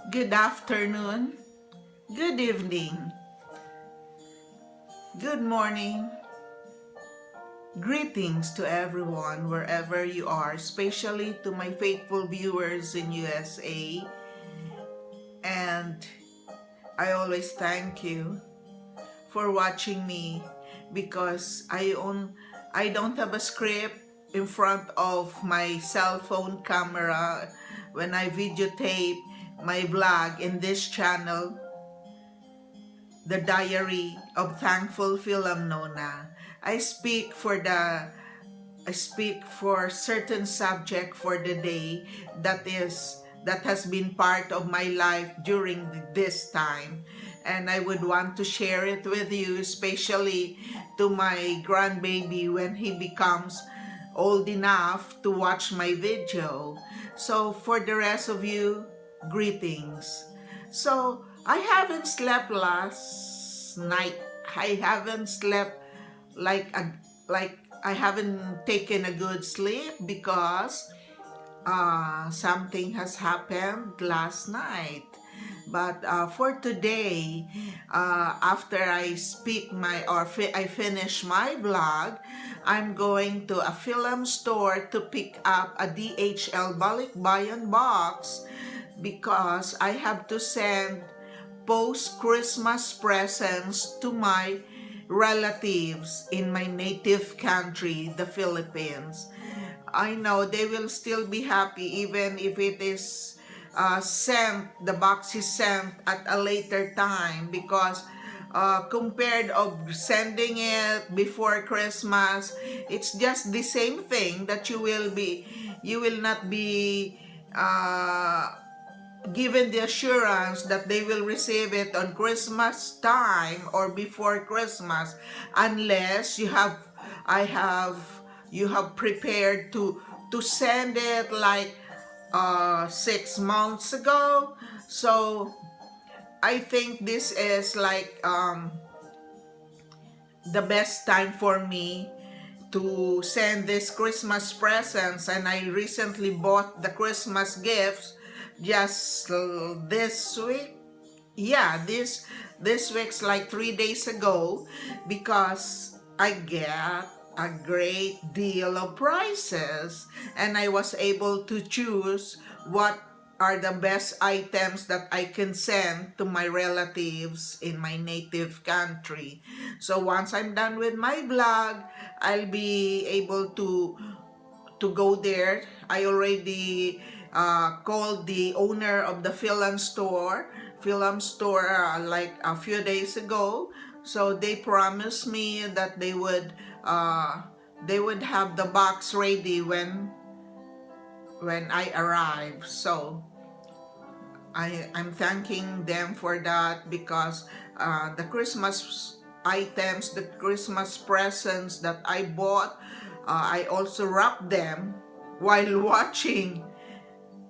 Good afternoon, good evening, good morning, greetings to everyone wherever you are, especially to my faithful viewers in USA. And I always thank you for watching me because I don't have a script in front of my cell phone camera when I videotape my vlog in this channel, The Diary of Thankful FIL-AM Nonna. I speak for certain subject for the day that has been part of my life during this time, and I would want to share it with you, especially to my grandbaby when he becomes old enough to watch my video. So for the rest of you, greetings. So I haven't slept last night. I haven't slept like a like I haven't taken a good sleep because something has happened last night. But for today, after I I finish my vlog, I'm going to a FIL-AM store to pick up a DHL Balikbayan box because I have to send post-Christmas presents to my relatives in my native country, the Philippines. I know they will still be happy even if it is the box is sent at a later time, because compared of sending it before Christmas, it's just the same thing that you will not be given the assurance that they will receive it on Christmas time or before Christmas, unless I have you have prepared to send it like 6 months ago. So I think this is like the best time for me to send this Christmas presents, and I recently bought the Christmas gifts just this week. Yeah, this week's like 3 days ago, because I get a great deal of prices and I was able to choose what are the best items that I can send to my relatives in my native country. So once I'm done with my vlog, I'll be able to go there. I already called the owner of the FIL-AM store like a few days ago. So they promised me that they would have the box ready when I arrive. So I'm thanking them for that, because the Christmas items, the Christmas presents that I bought, I also wrapped them while watching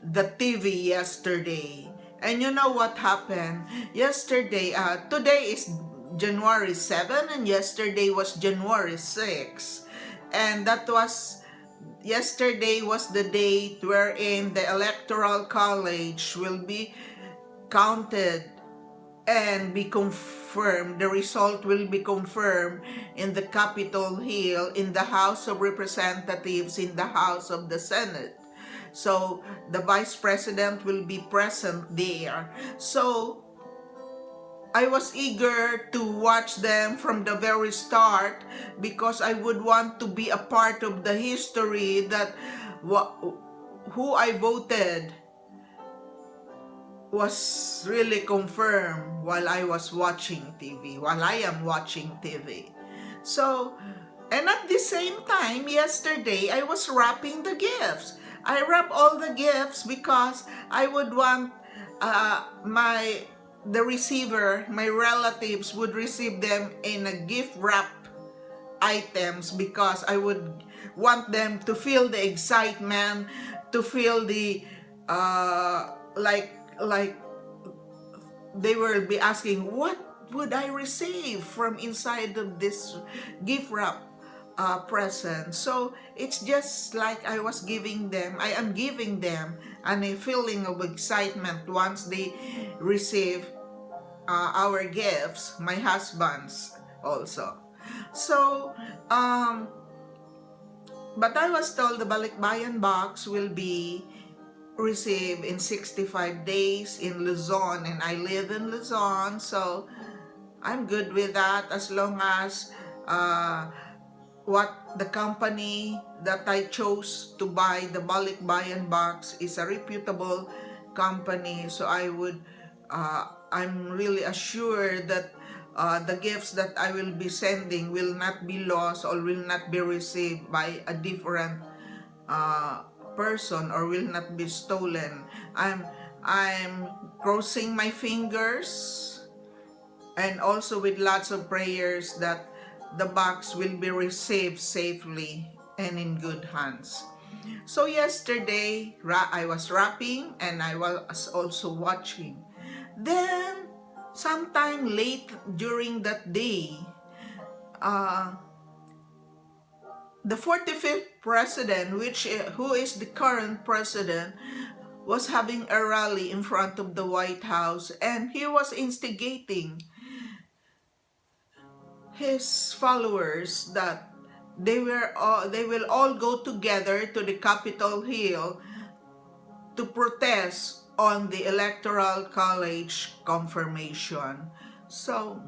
the TV yesterday. And you know what happened? Today is January 7 and yesterday was January 6. And yesterday was the date wherein the Electoral College will be counted and be confirmed. The result will be confirmed in the Capitol Hill, in the House of Representatives, in the House of the Senate. So the Vice President will be present there. So I was eager to watch them from the very start, because I would want to be a part of the history that who I voted was really confirmed while I was watching TV, while I am watching TV. So, and at the same time, yesterday, I was wrapping the gifts. I wrap all the gifts because I would want my relatives would receive them in a gift wrap items, because I would want them to feel the excitement, to feel the like they will be asking, what would I receive from inside of this gift wrap present. So it's just like I am giving them a feeling of excitement once they receive our gifts, my husband's also. So, but I was told the Balikbayan box will be received in 65 days in Luzon, and I live in Luzon, so I'm good with that as long as what the company that I chose to buy the Balikbayan box is a reputable company. So I'm really assured that the gifts that I will be sending will not be lost or will not be received by a different person or will not be stolen. I'm crossing my fingers and also with lots of prayers that the box will be received safely and in good hands. So yesterday, I was wrapping and I was also watching. Then, sometime late during that day, the 45th president, who is the current president, was having a rally in front of the White House, and he was instigating his followers that they will all go together to the Capitol Hill to protest on the Electoral College confirmation. So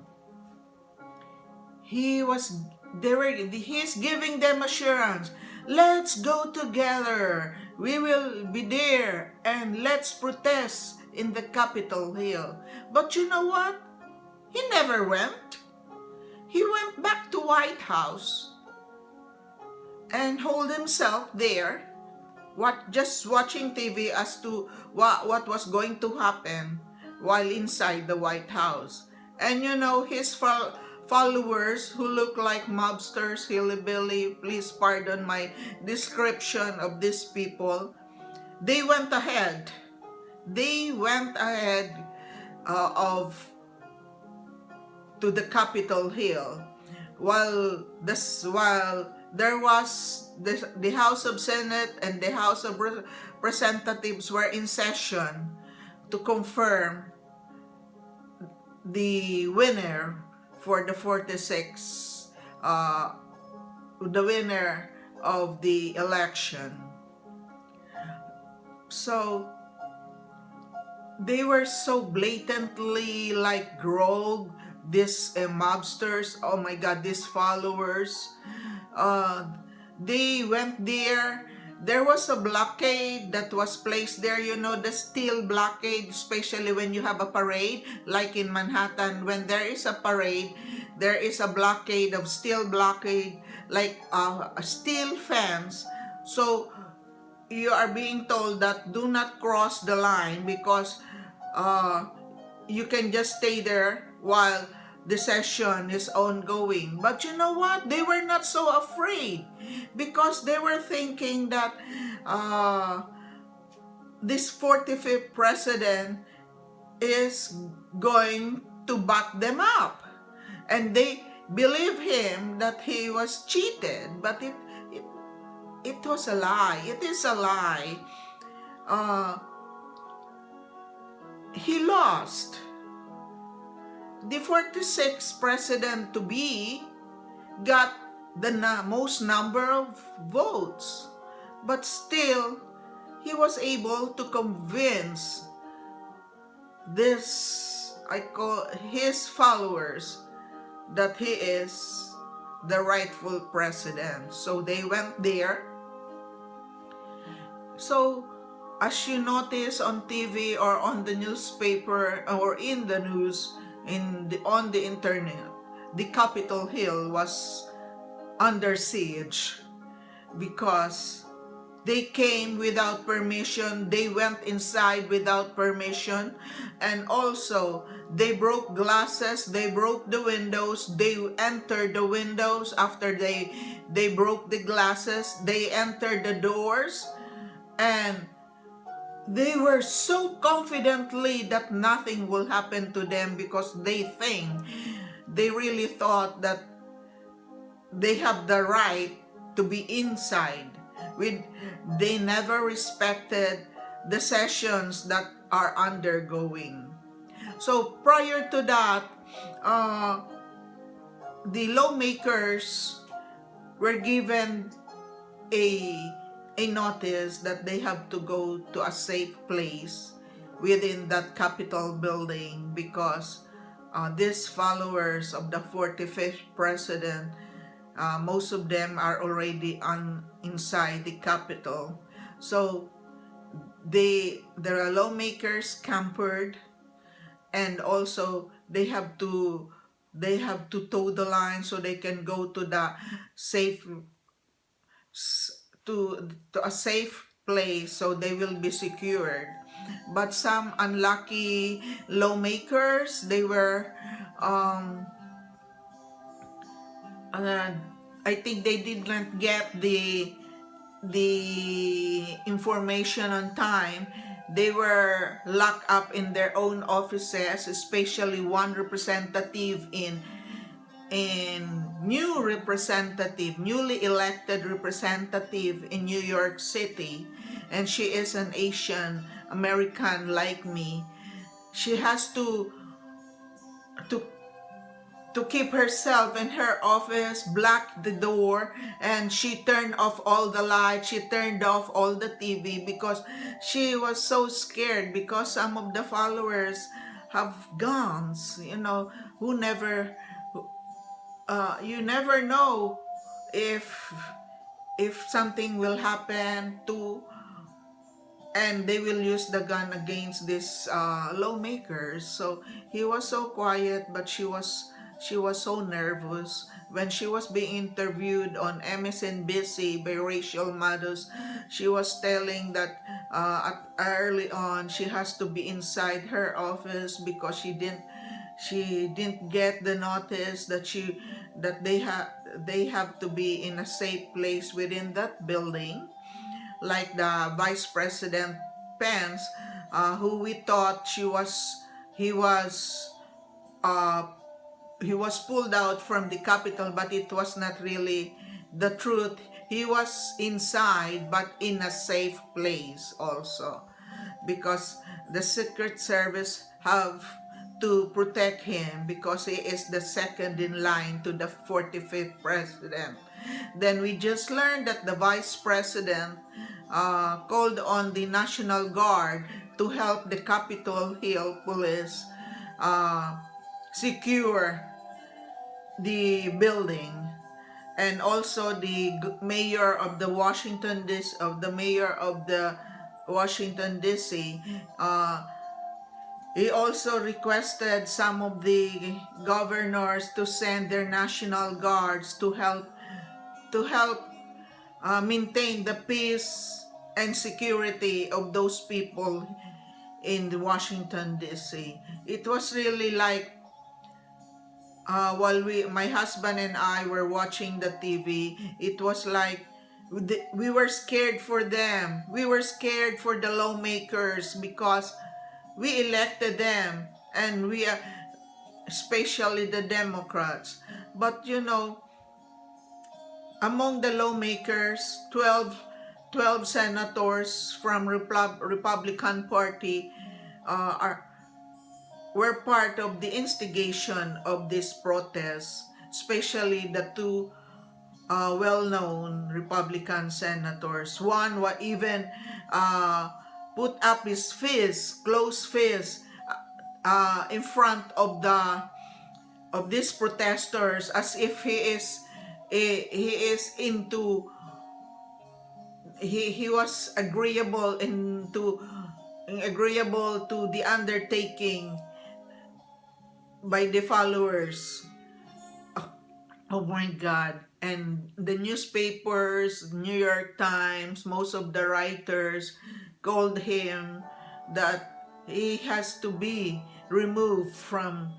he's giving them assurance. Let's go together. We will be there and let's protest in the Capitol Hill. But you know what? He never went. He went back to White House and hold himself there, just watching TV as to what was going to happen while inside the White House. And you know, his followers who look like mobsters, hillbilly, please pardon my description of these people, they went ahead. They went ahead of to the Capitol Hill while there was the House of Senate and the House of Representatives were in session to confirm the winner for the 46, the winner of the election. So they were so blatantly like rogue, these mobsters, oh my god, these followers. They went there. There was a blockade that was placed there, you know, the steel blockade, especially when you have a parade, like in Manhattan. When there is a parade, there is a blockade of steel blockade, like a steel fence. So you are being told that do not cross the line because you can just stay there while the session is ongoing. But you know what? They were not so afraid because they were thinking that this 45th president is going to back them up. And they believe him that he was cheated. But it was a lie. It is a lie. He lost. The 46th president to be got the most number of votes, but still he was able to convince his followers that he is the rightful president. So they went there. So as you notice on TV or on the newspaper or in the news, on the internet, the Capitol Hill was under siege because they came without permission. They went inside without permission, and also they broke glasses, they broke the windows, they entered the windows after they broke the glasses, they entered the doors, and they were so confidently that nothing will happen to them because they really thought that they have the right to be inside. They never respected the sessions that are undergoing. So prior to that, uh, the lawmakers were given a a notice that they have to go to a safe place within that Capitol building, because these followers of the 45th president, most of them are already inside the Capitol. So there are lawmakers campered, and also they have to toe the line so they can go to the safe to a safe place, so they will be secured. But some unlucky lawmakers, they were um uh, I think they did not get the information on time. They were locked up in their own offices, especially one representative in newly elected representative in New York City, and she is an Asian American like me. She has to to keep herself in her office, block the door, and she turned off all the lights, she turned off all the TV, because she was so scared, because some of the followers have guns, who never you never know if something will happen to, and they will use the gun against these lawmakers. So he was so quiet, but she was so nervous when she was being interviewed on MSNBC by Rachel Maddows. She was telling that early on she has to be inside her office because she didn't get the notice that they have to be in a safe place within that building, like the Vice President Pence, who we thought he was uh, he was pulled out from the Capitol, but it was not really the truth. He was inside, but in a safe place also, because the Secret Service have to protect him, because he is the second in line to the 45th president. Then we just learned that the Vice President called on the National Guard to help the Capitol Hill police secure the building, and also the mayor of the Washington D.C. He also requested some of the governors to send their National Guards to help maintain the peace and security of those people in the Washington D.C. It was really like, while my husband and I were watching the TV, it was like we were scared for them. We were scared for the lawmakers, because we elected them, and especially the Democrats. But among the lawmakers, 12 senators from Republican Party were part of the instigation of this protest, especially the two well-known Republican senators. One even put up his fist, closed fist, in front of these protesters, as if he was agreeable to the undertaking by the followers. Oh my God. And the newspapers, New York Times, most of the writers called him that he has to be removed from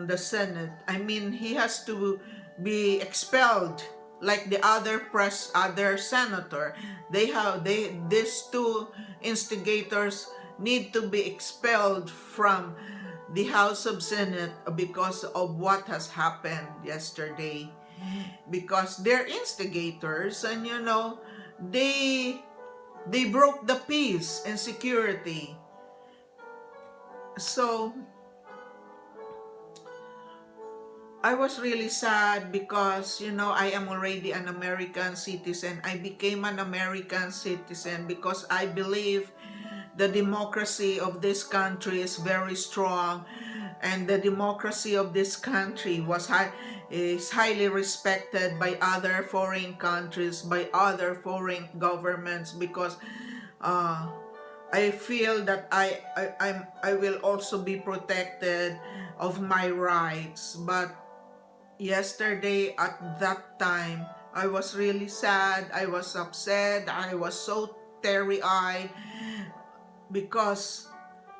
the Senate. I mean, he has to be expelled like the other senator. These two instigators need to be expelled from the House of Senate because of what has happened yesterday. because they're instigators, and they broke the peace and security. So I was really sad because I am already an American citizen. I became an American citizen because I believe the democracy of this country is very strong, and the democracy of this country is highly respected by other foreign countries, by other foreign governments, because I feel that I will also be protected of my rights. But yesterday at that time, I was really sad, I was upset, I was so teary-eyed, because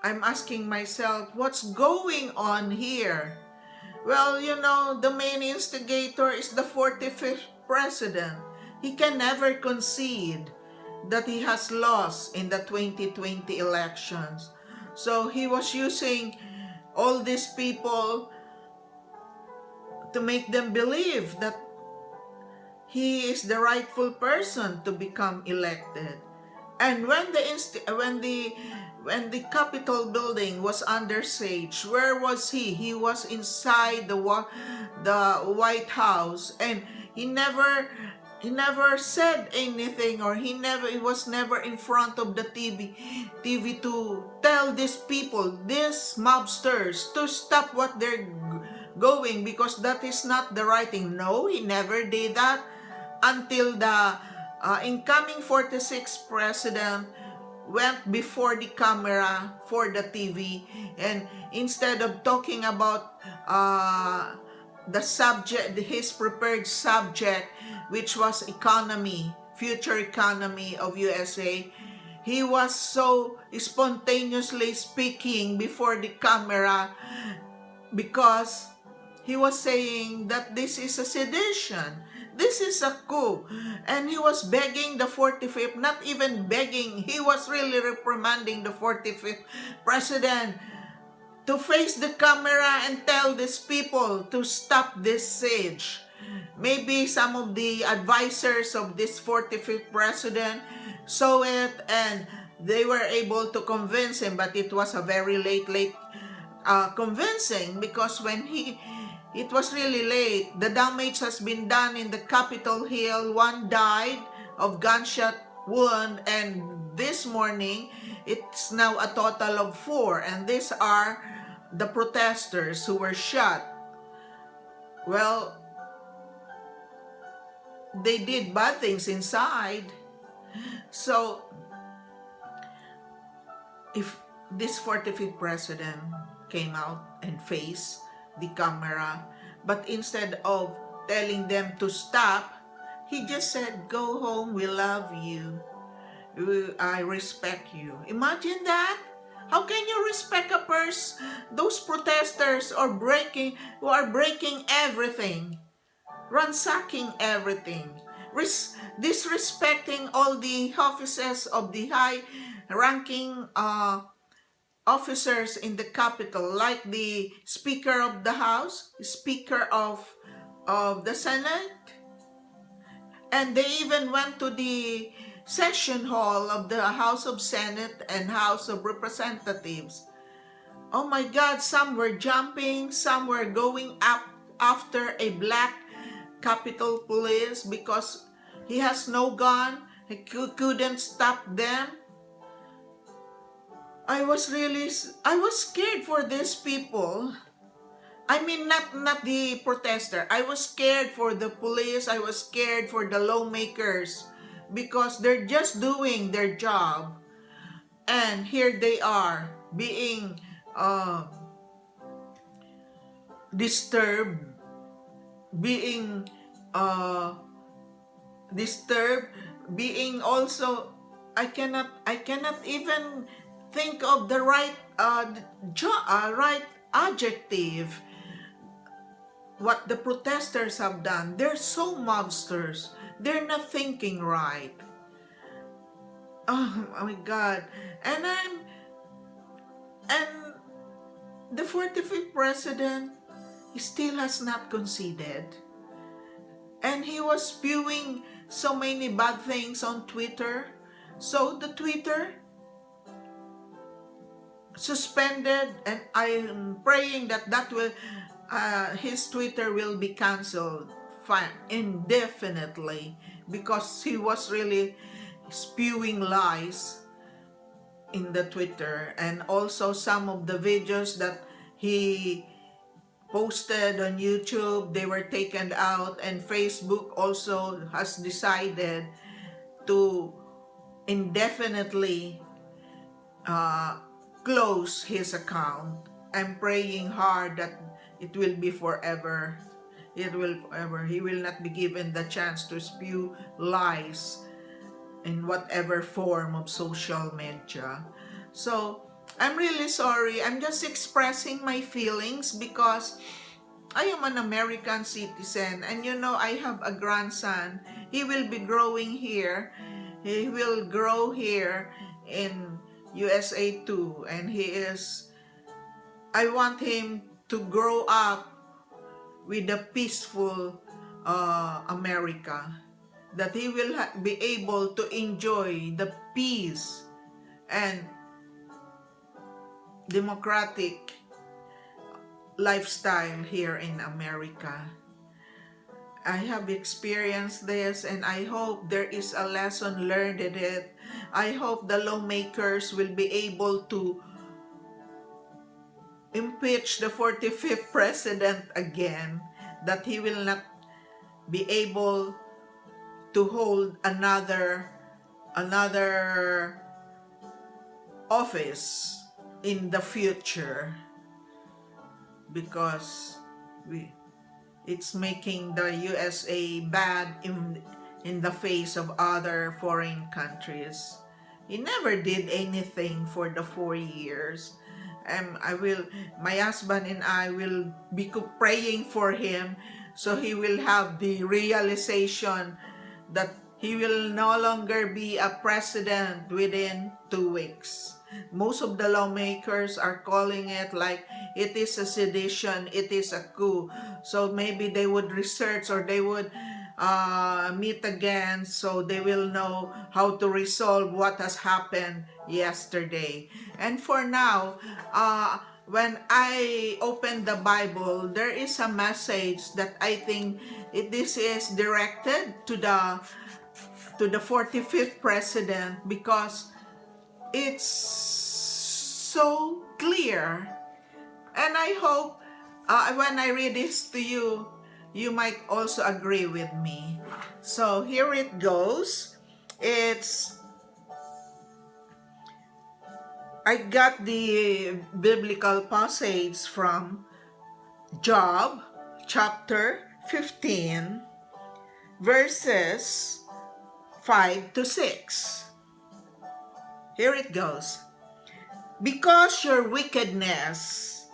I'm asking myself, what's going on here? Well, the main instigator is the 45th president. He can never concede that he has lost in the 2020 elections. So he was using all these people to make them believe that he is the rightful person to become elected. And when the Capitol building was under siege, where was he? He was inside the White House, and he never said anything, or he was never in front of the TV to tell these people, these mobsters, to stop what they're going, because that is not the right thing. No, he never did that until the incoming 46th president went before the camera for the TV, and instead of talking about the subject, his prepared subject, which was future economy of USA, he was so spontaneously speaking before the camera, because he was saying that this is a sedition, this is a coup, and he was begging the 45th, not even begging, he was really reprimanding the 45th president to face the camera and tell these people to stop this siege. Maybe some of the advisors of this 45th president saw it, and they were able to convince him, but it was a very late convincing, because when it was really late. The damage has been done in the Capitol Hill. One died of gunshot wound, and this morning it's now a total of 4, and these are the protesters who were shot. Well, they did bad things inside. So if this 45th president came out and faced the camera, but instead of telling them to stop, he just said, "Go home, we love you, I respect you." Imagine that. How can you respect a person? Those protesters who are breaking everything, ransacking everything, disrespecting all the offices of the high-ranking officers in the Capitol, like the Speaker of the House, Speaker of the Senate, and they even went to the session hall of the House of Senate and House of Representatives. Oh my God, some were jumping, some were going up after a black Capitol Police because he has no gun, he couldn't stop them. I was scared for these people. I mean, not the protester. I was scared for the police. I was scared for the lawmakers, because they're just doing their job. And here they are being disturbed, being also, I cannot even think of the right right adjective what the protesters have done. They're so mobsters. They're not thinking right. Oh my God. And the 45th president still has not conceded. And he was spewing so many bad things on Twitter. So the Twitter suspended, and I'm praying that his Twitter will be canceled indefinitely, because he was really spewing lies in the Twitter. And also some of the videos that he posted on YouTube, they were taken out, and Facebook also has decided to indefinitely close his account. I'm praying hard that it will be forever. It will forever. He will not be given the chance to spew lies in whatever form of social media. So I'm really sorry. I'm just expressing my feelings because I am an American citizen, and I have a grandson. He will be growing here. He will grow here in USA too, and I want him to grow up with a peaceful America, that he will be able to enjoy the peace and democratic lifestyle here in America. I have experienced this, and I hope there is a lesson learned in it. I hope the lawmakers will be able to impeach the 45th president again, that he will not be able to hold another office in the future, because it's making the USA bad in the face of other foreign countries. He never did anything for the 4 years. My husband and I will be praying for him, so he will have the realization that he will no longer be a president within 2 weeks. Most of the lawmakers are calling it like it is a sedition, it is a coup. So maybe they would research, or they would meet again, so they will know how to resolve what has happened yesterday. And for now, when I open the Bible, there is a message that I think this is directed to the 45th president, because it's so clear. And I hope when I read this to you, you might also agree with me. So here it goes. I got the biblical passage from Job chapter 15, verses 5 to 6. Here it goes. Because your wickedness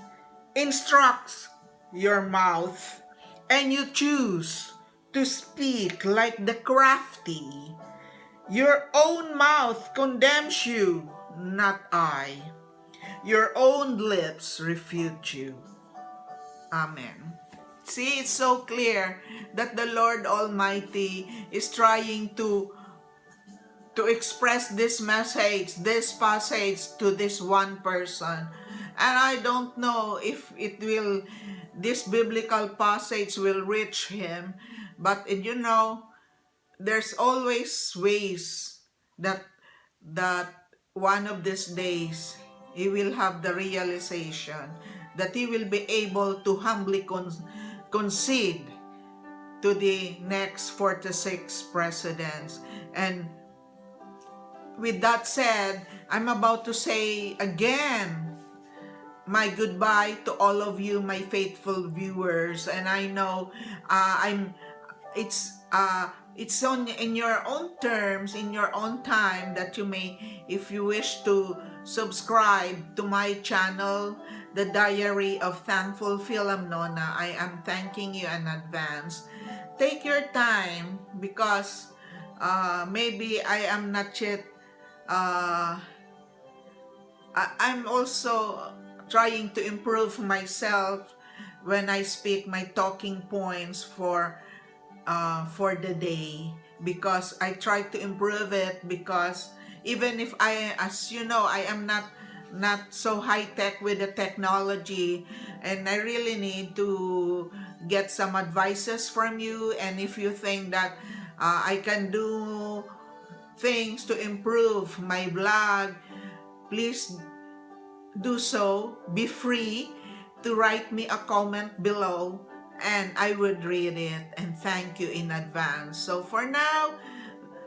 instructs your mouth, and you choose to speak like the crafty, your own mouth condemns you, not I. Your own lips refute you. Amen. See, it's so clear that the Lord Almighty is trying to express this message, this passage, to this one person. And I don't know if this biblical passage will reach him, but there's always ways that one of these days he will have the realization that he will be able to humbly concede to the next 46 presidents. And with that said, I'm about to say again my goodbye to all of you, my faithful viewers. And I know it's in your own terms, in your own time, that you may, if you wish to subscribe to my channel, The Diary of Thankful FIL-AM Nonna. I am thanking you in advance. Take your time, because maybe I am not yet I'm also trying to improve myself when I speak my talking points for for the day, because I try to improve it, because even if I, as you know, I am not so high tech with the technology, and I really need to get some advices from you. And if you think that I can do things to improve my blog, please do so. Be free to write me a comment below, and I would read it, and thank you in advance. So for now,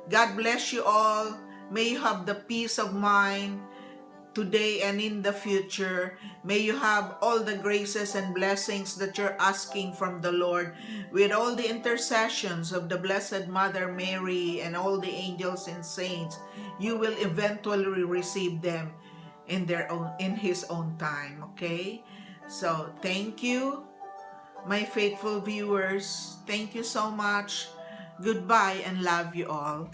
God bless you all. May you have the peace of mind today and in the future. May you have all the graces and blessings that you're asking from the Lord, with all the intercessions of the Blessed Mother Mary and all the angels and saints. You will eventually receive them in his own time. Okay, so thank you, my faithful viewers. Thank you so much. Goodbye, and love you all.